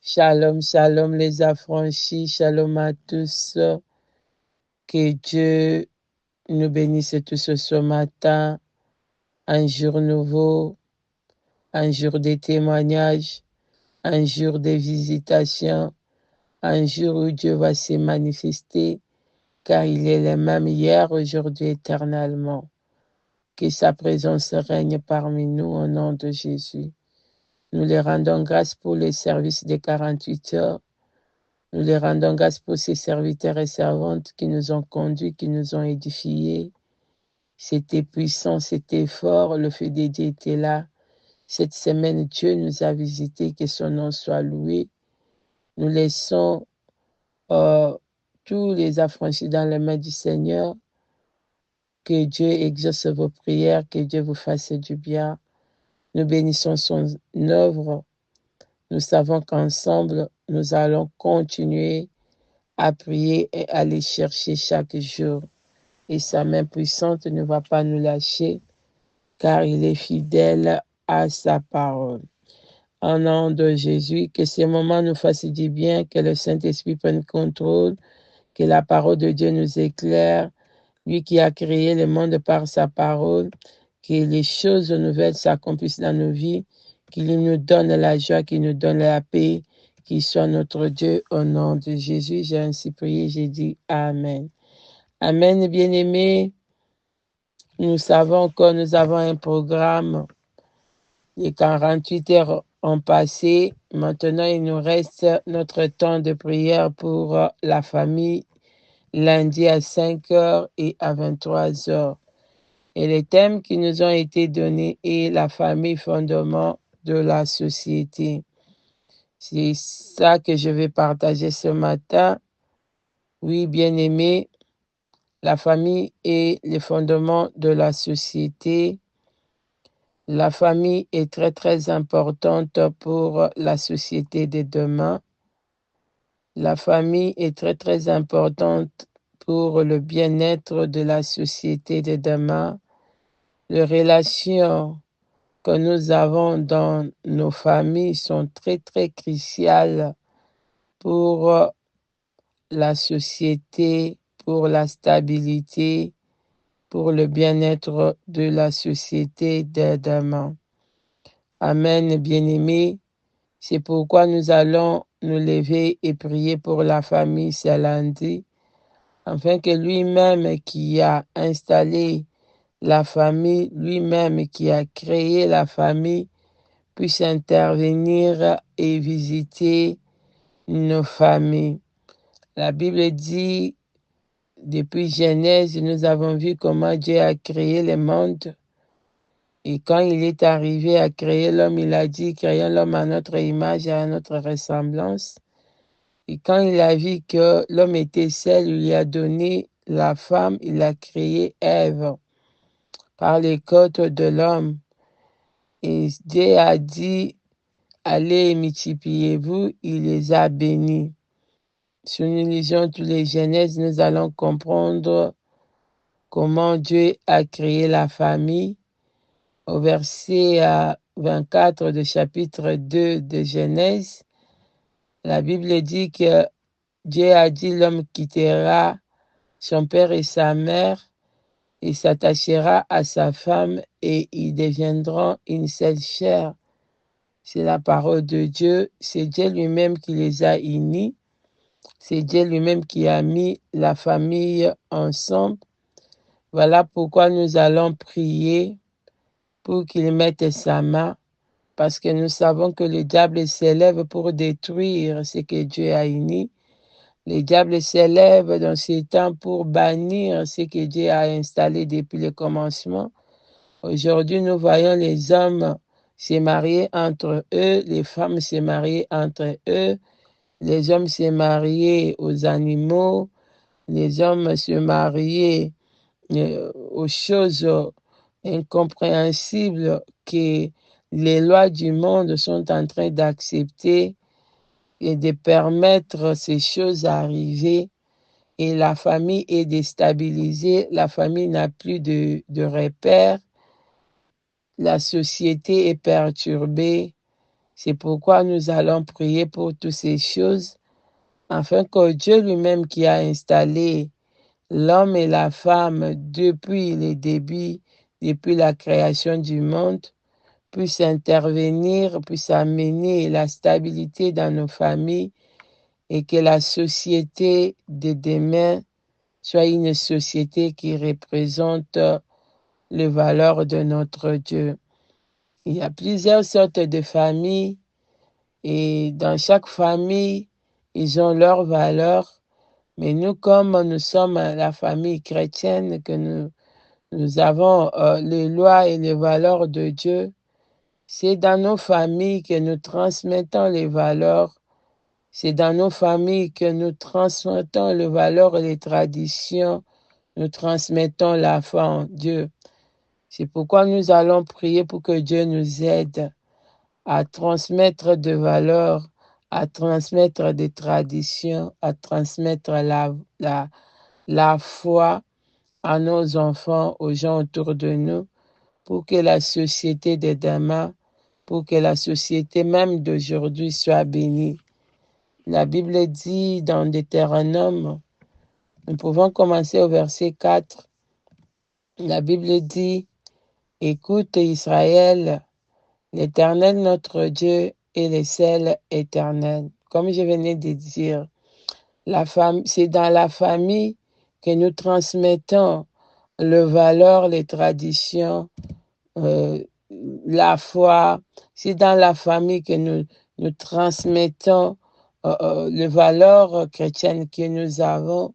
Shalom, shalom les affranchis, shalom à tous. Que Dieu nous bénisse tous ce matin, un jour nouveau, un jour de témoignages, un jour de visitation, un jour où Dieu va se manifester, car il est le même hier, aujourd'hui, éternellement. Que sa présence règne parmi nous au nom de Jésus. Nous les rendons grâce pour les services des 48 heures. Nous les rendons grâce pour ces serviteurs et servantes qui nous ont conduits, qui nous ont édifiés. C'était puissant, c'était fort, le feu de Dieu était là. Cette semaine, Dieu nous a visités, que son nom soit loué. Nous laissons tous les affranchis dans les mains du Seigneur. Que Dieu exauce vos prières, que Dieu vous fasse du bien. Nous bénissons son œuvre. Nous savons qu'ensemble, nous allons continuer à prier et à les chercher chaque jour. Et sa main puissante ne va pas nous lâcher, car il est fidèle à sa parole. Au nom de Jésus, que ces moments nous fassent du bien, que le Saint-Esprit prenne contrôle, que la parole de Dieu nous éclaire, lui qui a créé le monde par sa parole, que les choses nouvelles s'accomplissent dans nos vies, qu'il nous donne la joie, qu'il nous donne la paix, qu'il soit notre Dieu. Au nom de Jésus, j'ai ainsi prié, j'ai dit Amen. Amen, bien-aimés. Nous savons que nous avons un programme. Les 48 heures ont passé. Maintenant, il nous reste notre temps de prière pour la famille, lundi à 5 heures et à 23 heures. Et les thèmes qui nous ont été donnés est la famille, fondement de la société. C'est ça que je vais partager ce matin. Oui, bien-aimés, la famille est le fondement de la société. La famille est très, très importante pour la société de demain. La famille est très, très importante pour le bien-être de la société de demain. Les relations que nous avons dans nos familles sont très, très cruciales pour la société, pour la stabilité, pour le bien-être de la société de demain. Amen, bien-aimés. C'est pourquoi nous allons nous lever et prier pour la famille ce lundi, afin que lui-même qui a installé la famille, lui-même qui a créé la famille, puisse intervenir et visiter nos familles. La Bible dit, depuis Genèse, nous avons vu comment Dieu a créé le monde. Et quand il est arrivé à créer l'homme, il a dit, créons l'homme à notre image et à notre ressemblance. Et quand il a vu que l'homme était seul, il lui a donné la femme, il a créé Ève par les côtes de l'homme. Et Dieu a dit, allez multipliez-vous, il les a bénis. Si nous lisons tous les Genèses, nous allons comprendre comment Dieu a créé la famille. Au verset 24 du chapitre 2 de Genèse, la Bible dit que Dieu a dit l'homme quittera son père et sa mère et s'attachera à sa femme et ils deviendront une seule chair. C'est la parole de Dieu. C'est Dieu lui-même qui les a unis. C'est Dieu lui-même qui a mis la famille ensemble. Voilà pourquoi nous allons prier pour qu'il mette sa main, parce que nous savons que le diable s'élève pour détruire ce que Dieu a uni. Le diable s'élève dans ces temps pour bannir ce que Dieu a installé depuis le commencement. Aujourd'hui, nous voyons les hommes se marier entre eux, les femmes se marier entre eux, les hommes se marier aux animaux, les hommes se marier aux choses incompréhensibles que les lois du monde sont en train d'accepter et de permettre ces choses à arriver. Et la famille est déstabilisée, la famille n'a plus de repères, la société est perturbée. C'est pourquoi nous allons prier pour toutes ces choses, afin que Dieu lui-même qui a installé l'homme et la femme depuis les débuts, depuis la création du monde, puisse intervenir, puisse amener la stabilité dans nos familles et que la société de demain soit une société qui représente les valeurs de notre Dieu. Il y a plusieurs sortes de familles et dans chaque famille, ils ont leurs valeurs. Mais nous, comme nous sommes la famille chrétienne, que nous avons les lois et les valeurs de Dieu, c'est dans nos familles que nous transmettons les valeurs. C'est dans nos familles que nous transmettons les valeurs et les traditions. Nous transmettons la foi en Dieu. C'est pourquoi nous allons prier pour que Dieu nous aide à transmettre des valeurs, à transmettre des traditions, à transmettre la foi à nos enfants, aux gens autour de nous, pour que la société de demain, pour que la société même d'aujourd'hui soit bénie. La Bible dit dans Deutéronome, nous pouvons commencer au verset 4, la Bible dit, écoute Israël, l'Éternel notre Dieu est le seul éternel. Comme je venais de dire, c'est dans la famille que nous transmettons les valeurs, les traditions, euh, la foi. C'est dans la famille que nous transmettons les valeurs chrétiennes que nous avons.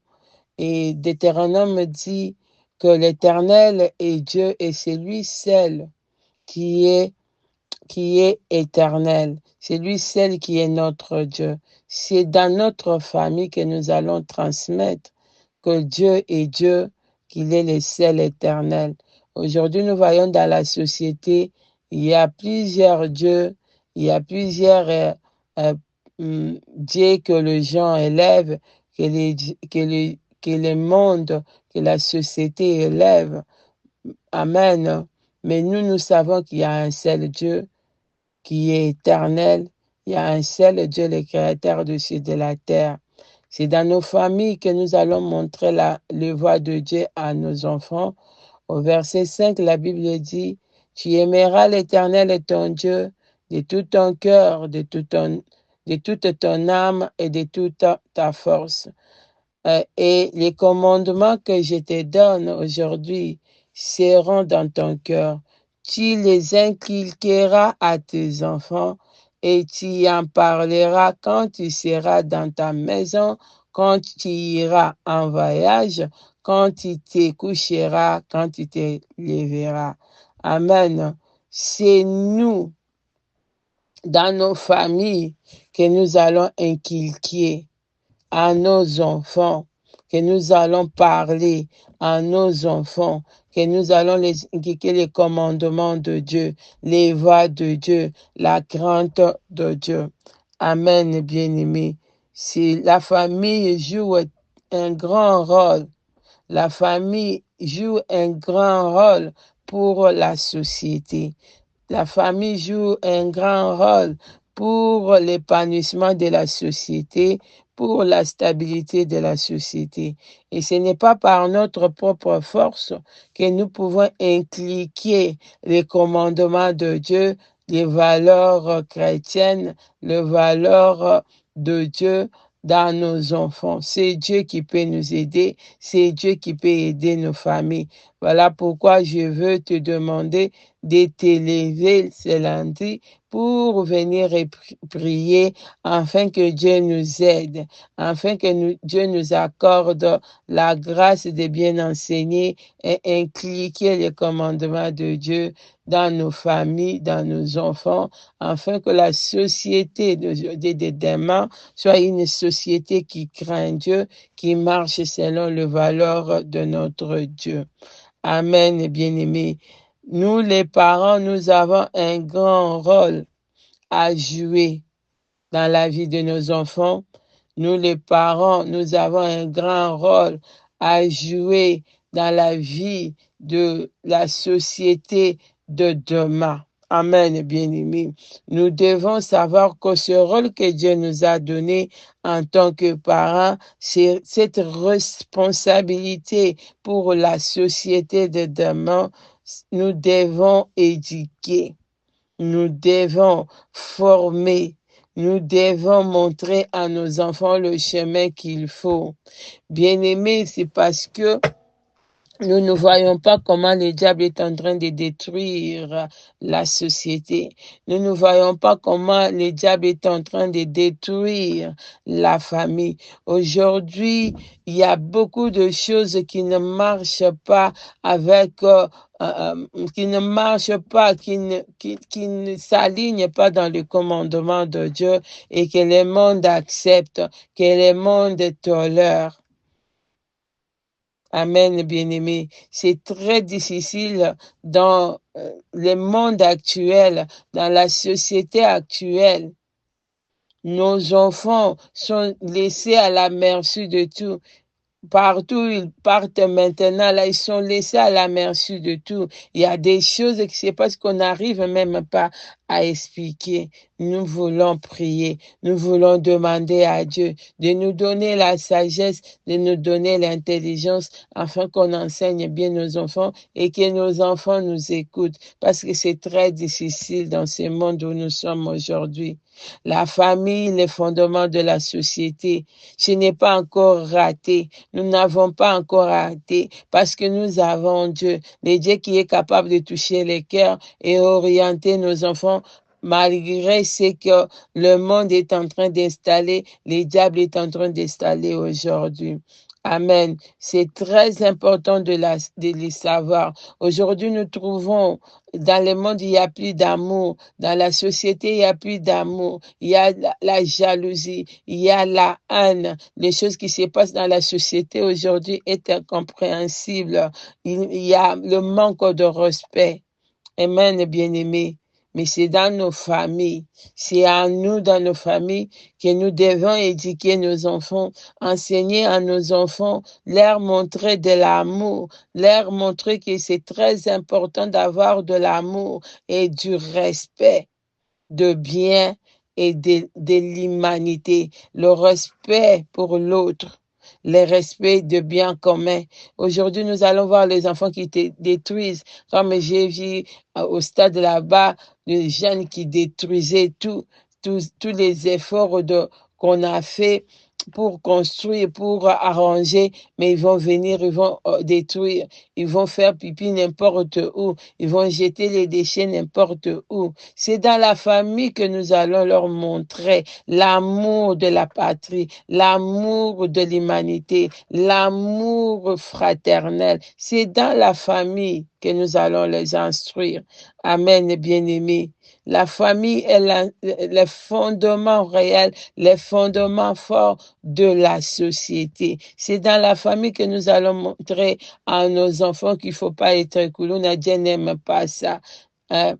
Et Deutéronome dit que l'Éternel est Dieu et c'est lui seul qui est éternel. C'est lui seul qui est notre Dieu. C'est dans notre famille que nous allons transmettre que Dieu est Dieu, qu'il est le seul éternel. Aujourd'hui, nous voyons dans la société, il y a plusieurs dieux, il y a plusieurs euh, dieux que les gens élèvent, que le monde, que la société élève. Amen. Mais nous savons qu'il y a un seul Dieu qui est éternel. Il y a un seul Dieu, le créateur du ciel et de la terre. C'est dans nos familles que nous allons montrer le voie de Dieu à nos enfants. Au verset 5, la Bible dit, tu aimeras l'Éternel ton Dieu de tout ton cœur, de toute ton âme et de toute ta force. Et les commandements que je te donne aujourd'hui seront dans ton cœur. Tu les inculqueras à tes enfants et tu en parleras quand tu seras dans ta maison, quand tu iras en voyage, quand tu te coucheras, quand tu te lèveras. Amen. C'est nous, dans nos familles, que nous allons inculquer à nos enfants, que nous allons parler à nos enfants, que nous allons les indiquer les commandements de Dieu, les voies de Dieu, la crainte de Dieu. Amen, bien-aimés. Si la famille joue un grand rôle, la famille joue un grand rôle pour la société. La famille joue un grand rôle pour l'épanouissement de la société, pour la stabilité de la société. Et ce n'est pas par notre propre force que nous pouvons inculquer les commandements de Dieu, les valeurs chrétiennes, les valeurs de Dieu dans nos enfants. C'est Dieu qui peut nous aider, c'est Dieu qui peut aider nos familles. Voilà pourquoi je veux te demander de t'élever ce lundi pour venir et prier afin que Dieu nous aide, afin que Dieu nous accorde la grâce de bien enseigner et inculquer les commandements de Dieu dans nos familles, dans nos enfants, afin que la société de demain soit une société qui craint Dieu, qui marche selon les valeurs de notre Dieu. Amen, bien-aimés. Nous, les parents, nous avons un grand rôle à jouer dans la vie de nos enfants. Nous, les parents, nous avons un grand rôle à jouer dans la vie de la société de demain. Amen, bien-aimés. Nous devons savoir que ce rôle que Dieu nous a donné en tant que parents, c'est cette responsabilité pour la société de demain. Nous devons éduquer, nous devons former, nous devons montrer à nos enfants le chemin qu'il faut. Bien-aimés, c'est parce que nous ne voyons pas comment le diable est en train de détruire la société. Nous ne voyons pas comment le diable est en train de détruire la famille. Aujourd'hui, il y a beaucoup de choses qui ne marchent pas avec, qui ne marchent pas, qui ne s'alignent pas dans le commandement de Dieu et que le monde accepte, que le monde tolère. Amen, bien-aimé. C'est très difficile dans le monde actuel, dans la société actuelle. Nos enfants sont laissés à la merci de tout. Partout où ils partent maintenant, là, ils sont laissés à la merci de tout. Il y a des choses qui se passent qu'on n'arrive même pas à expliquer. Nous voulons prier, nous voulons demander à Dieu de nous donner la sagesse, de nous donner l'intelligence, afin qu'on enseigne bien nos enfants et que nos enfants nous écoutent, parce que c'est très difficile dans ce monde où nous sommes aujourd'hui. La famille, le fondement de la société, ce n'est pas encore raté. Nous n'avons pas encore raté parce que nous avons Dieu, le Dieu qui est capable de toucher les cœurs et orienter nos enfants malgré ce que le monde est en train d'installer, le diable est en train d'installer aujourd'hui. Amen. C'est très important de les savoir. Aujourd'hui, nous trouvons dans le monde, il n'y a plus d'amour. Dans la société, il n'y a plus d'amour. Il y a la jalousie, il y a la haine. Les choses qui se passent dans la société aujourd'hui est incompréhensible. Il y a le manque de respect. Amen, bien-aimés. Mais c'est dans nos familles, c'est à nous, dans nos familles, que nous devons éduquer nos enfants, enseigner à nos enfants, leur montrer de l'amour, leur montrer que c'est très important d'avoir de l'amour et du respect de bien et de l'humanité, le respect pour l'autre, le respect de bien commun. Aujourd'hui, nous allons voir les enfants qui détruisent, comme j'ai vu au stade là-bas, les jeunes qui détruisaient tous les efforts qu'on a fait pour construire, pour arranger, mais ils vont venir, ils vont détruire, ils vont faire pipi n'importe où, ils vont jeter les déchets n'importe où. C'est dans la famille que nous allons leur montrer l'amour de la patrie, l'amour de l'humanité, l'amour fraternel. C'est dans la famille que nous allons les instruire. Amen, bien-aimés. La famille est le fondement réel, le fondement fort de la société. C'est dans la famille que nous allons montrer à nos enfants qu'il ne faut pas être cool. Dieu n'aime pas ça. Hein?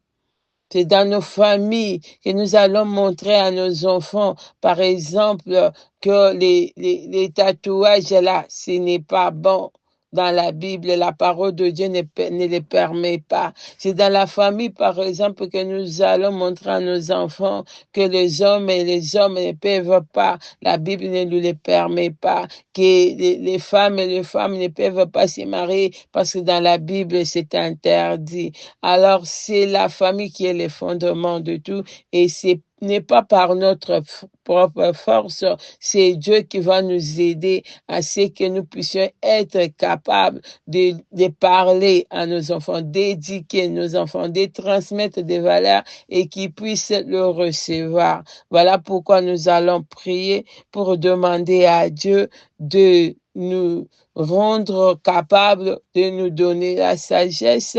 C'est dans nos familles que nous allons montrer à nos enfants, par exemple, que les tatouages là, ce n'est pas bon. Dans la Bible, la parole de Dieu ne les permet pas. C'est dans la famille, par exemple, que nous allons montrer à nos enfants que les hommes et les hommes ne peuvent pas. La Bible ne nous les permet pas. Que les femmes et les femmes ne peuvent pas se marier parce que dans la Bible, c'est interdit. Alors, c'est la famille qui est le fondement de tout et c'est n'est pas par notre propre force, c'est Dieu qui va nous aider à ce que nous puissions être capables de parler à nos enfants, d'éduquer nos enfants, de transmettre des valeurs et qu'ils puissent le recevoir. Voilà pourquoi nous allons prier pour demander à Dieu de nous rendre capables, de nous donner la sagesse,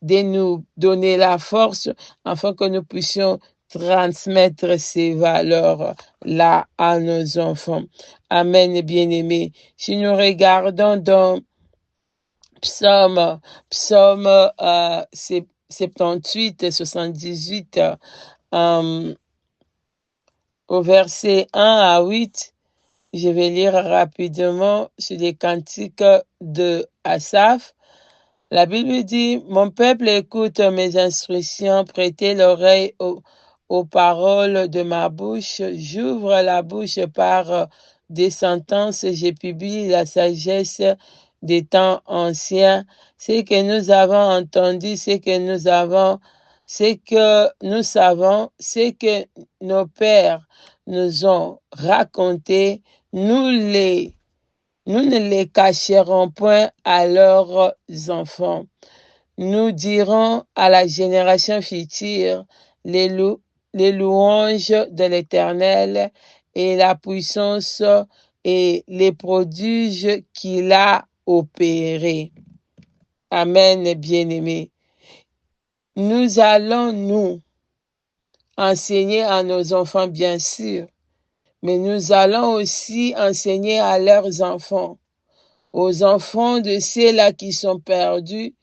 de nous donner la force afin que nous puissions transmettre ces valeurs-là à nos enfants. Amen, bien-aimés. Si nous regardons dans Psaume 78, 78, au verset 1 à 8, je vais lire rapidement sur les cantiques de Asaph. La Bible dit, mon peuple écoute mes instructions, prêtez l'oreille aux paroles de ma bouche. J'ouvre la bouche par des sentences, je publie la sagesse des temps anciens. Ce que nous avons entendu, ce que nous savons, ce que nos pères nous ont raconté, nous ne les cacherons point à leurs enfants. Nous dirons à la génération future les, les louanges de l'Éternel et la puissance et les prodiges qu'il a opérés. Amen, bien-aimés. Nous allons, nous, enseigner à nos enfants, bien sûr, mais nous allons aussi enseigner à leurs enfants, aux enfants de ceux-là qui sont perdus,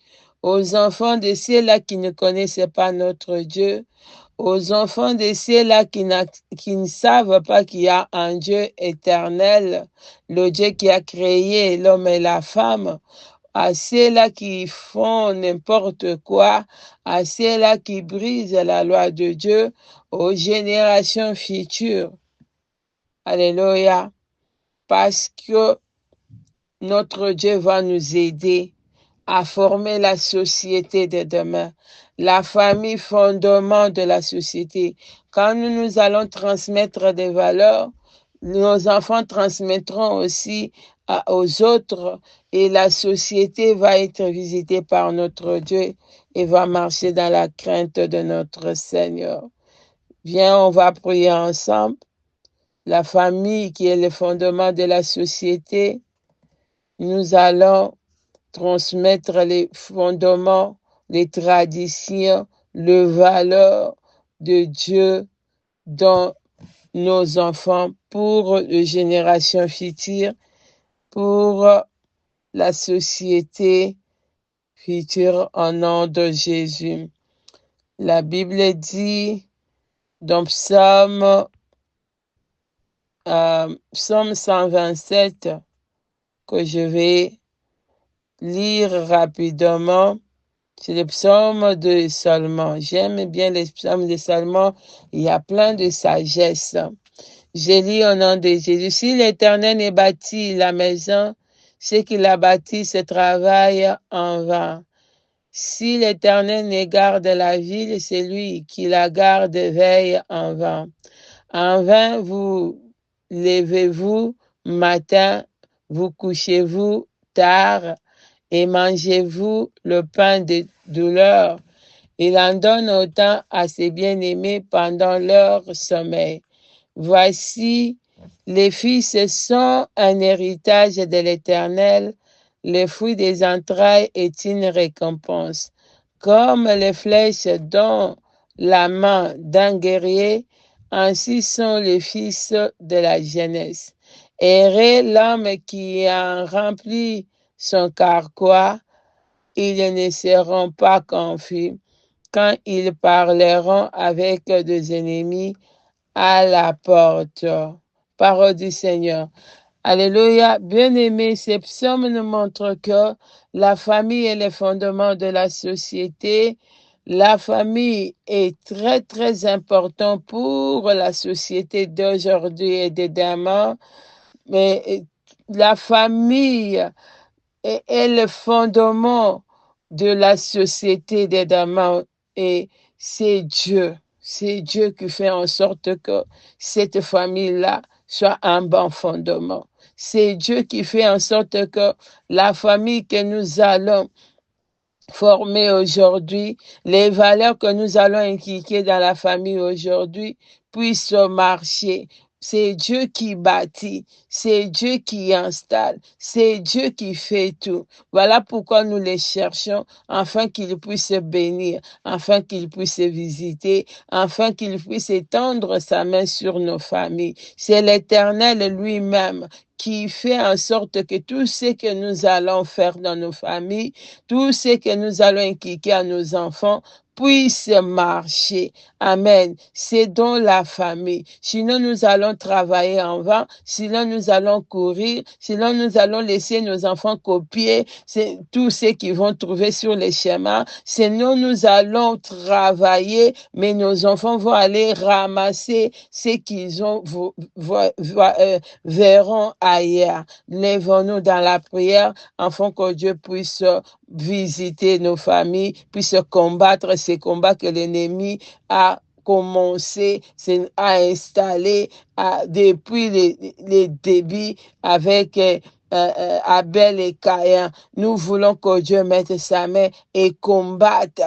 aux enfants de ceux-là qui ne connaissaient pas notre Dieu, aux enfants de ceux-là qui ne savent pas qu'il y a un Dieu éternel, le Dieu qui a créé l'homme et la femme, à ceux-là qui font n'importe quoi, à ceux-là qui brisent la loi de Dieu, aux générations futures. Alléluia. Parce que notre Dieu va nous aider à former la société de demain, la famille fondement de la société. Quand nous allons transmettre des valeurs, nos enfants transmettront aussi aux autres et la société va être visitée par notre Dieu et va marcher dans la crainte de notre Seigneur. Viens, on va prier ensemble. La famille qui est le fondement de la société, nous allons transmettre les fondements, les traditions, les valeurs de Dieu dans nos enfants pour les générations futures, pour la société future au nom de Jésus. La Bible dit dans Psaume 127 que je vais lire rapidement. C'est le psaume de Salomon. J'aime bien les psaumes de Salomon. Il y a plein de sagesse. Je lis au nom de Jésus. Si l'Éternel ait bâti la maison, ce qu'il a bâti se travaille en vain. Si l'Éternel ne garde la ville, c'est lui qui la garde veille en vain. En vain vous levez-vous matin, vous couchez-vous tard, et mangez-vous le pain de douleur. Il en donne autant à ses bien-aimés pendant leur sommeil. Voici, les fils sont un héritage de l'Éternel, le fruit des entrailles est une récompense. Comme les flèches dans la main d'un guerrier, ainsi sont les fils de la jeunesse. Errez l'homme qui a rempli son carquois, ils ne seront pas confus quand ils parleront avec des ennemis à la porte. Parole du Seigneur. Alléluia. Bien-aimés, ces psaumes nous montrent que la famille est le fondement de la société. La famille est très, très important pour la société d'aujourd'hui et de demain. Mais la famille est le fondement de la société des demain et c'est Dieu. C'est Dieu qui fait en sorte que cette famille-là soit un bon fondement. C'est Dieu qui fait en sorte que la famille que nous allons former aujourd'hui, les valeurs que nous allons inculquer dans la famille aujourd'hui puissent marcher. C'est Dieu qui bâtit, c'est Dieu qui installe, c'est Dieu qui fait tout. Voilà pourquoi nous les cherchons, afin qu'il puisse bénir, afin qu'il puisse visiter, afin qu'il puisse étendre sa main sur nos familles. C'est l'Éternel lui-même qui fait en sorte que tout ce que nous allons faire dans nos familles, tout ce que nous allons inculquer à nos enfants puisse marcher. Amen. C'est dans la famille. Sinon, nous allons travailler en vain. Sinon, nous allons courir. Sinon, nous allons laisser nos enfants copier tous ceux qui vont trouver sur les schémas. Sinon, nous allons travailler, mais nos enfants vont aller ramasser ce qu'ils ont, verront ailleurs. Lèvons-nous dans la prière afin que Dieu puisse visiter nos familles, puisse combattre ces combats que l'ennemi a commencé à installer depuis les débuts avec Abel et Caïn. Nous voulons que Dieu mette sa main et combatte.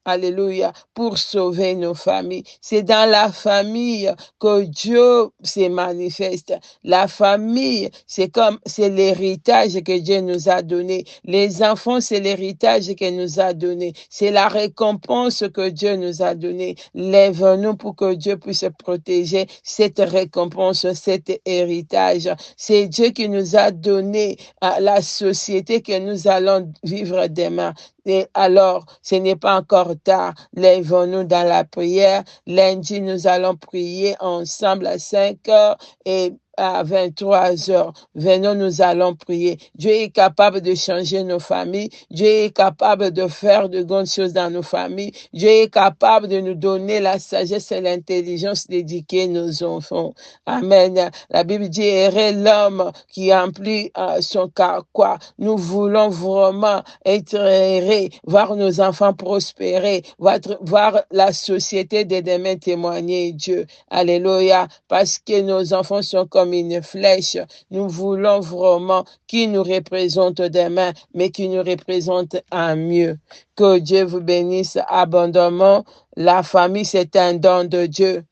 Alléluia, pour sauver nos familles. C'est dans la famille que Dieu se manifeste. La famille, c'est l'héritage que Dieu nous a donné. Les enfants, c'est l'héritage qu'il nous a donné. C'est la récompense que Dieu nous a donnée. Lève-nous pour que Dieu puisse protéger cette récompense, cet héritage. C'est Dieu qui nous a donné la société que nous allons vivre demain. Et alors, ce n'est pas encore tard. Lèvons-nous dans la prière. Lundi, nous allons prier ensemble à 5 heures et à 23 heures. Venons, nous allons prier. Dieu est capable de changer nos familles. Dieu est capable de faire de grandes choses dans nos familles. Dieu est capable de nous donner la sagesse et l'intelligence d'éduquer nos enfants. Amen. La Bible dit, errer l'homme qui emplit son carquois. Nous voulons vraiment être errés, voir nos enfants prospérer, voir la société de demain témoigner Dieu. Alléluia. Parce que nos enfants sont comme une flèche. Nous voulons vraiment qu'ils nous représentent demain, mais qu'ils nous représentent en mieux. Que Dieu vous bénisse abondamment. La famille, c'est un don de Dieu.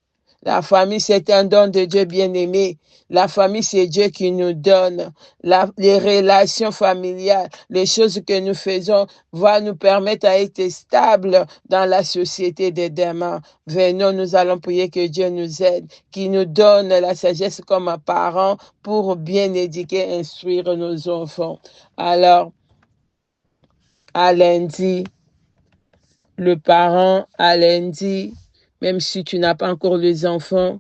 La famille, c'est un don de Dieu bien-aimé. La famille, c'est Dieu qui nous donne. Les relations familiales, les choses que nous faisons vont nous permettre d'être stables dans la société de demain. Venons, nous allons prier que Dieu nous aide, qu'il nous donne la sagesse comme parents pour bien éduquer, instruire nos enfants. Alors, à lundi, le parent, à lundi, même si tu n'as pas encore les enfants,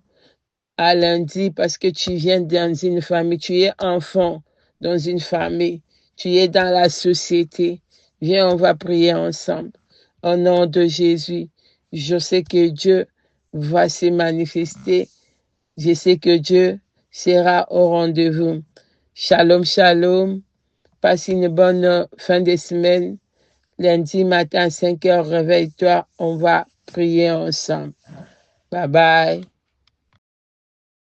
à lundi, parce que tu viens dans une famille, tu es enfant dans une famille, tu es dans la société. Viens, on va prier ensemble. Au nom de Jésus, je sais que Dieu va se manifester. Je sais que Dieu sera au rendez-vous. Shalom, shalom. Passe une bonne fin de semaine. Lundi matin à 5 heures, réveille-toi. On va prier ensemble. Bye bye.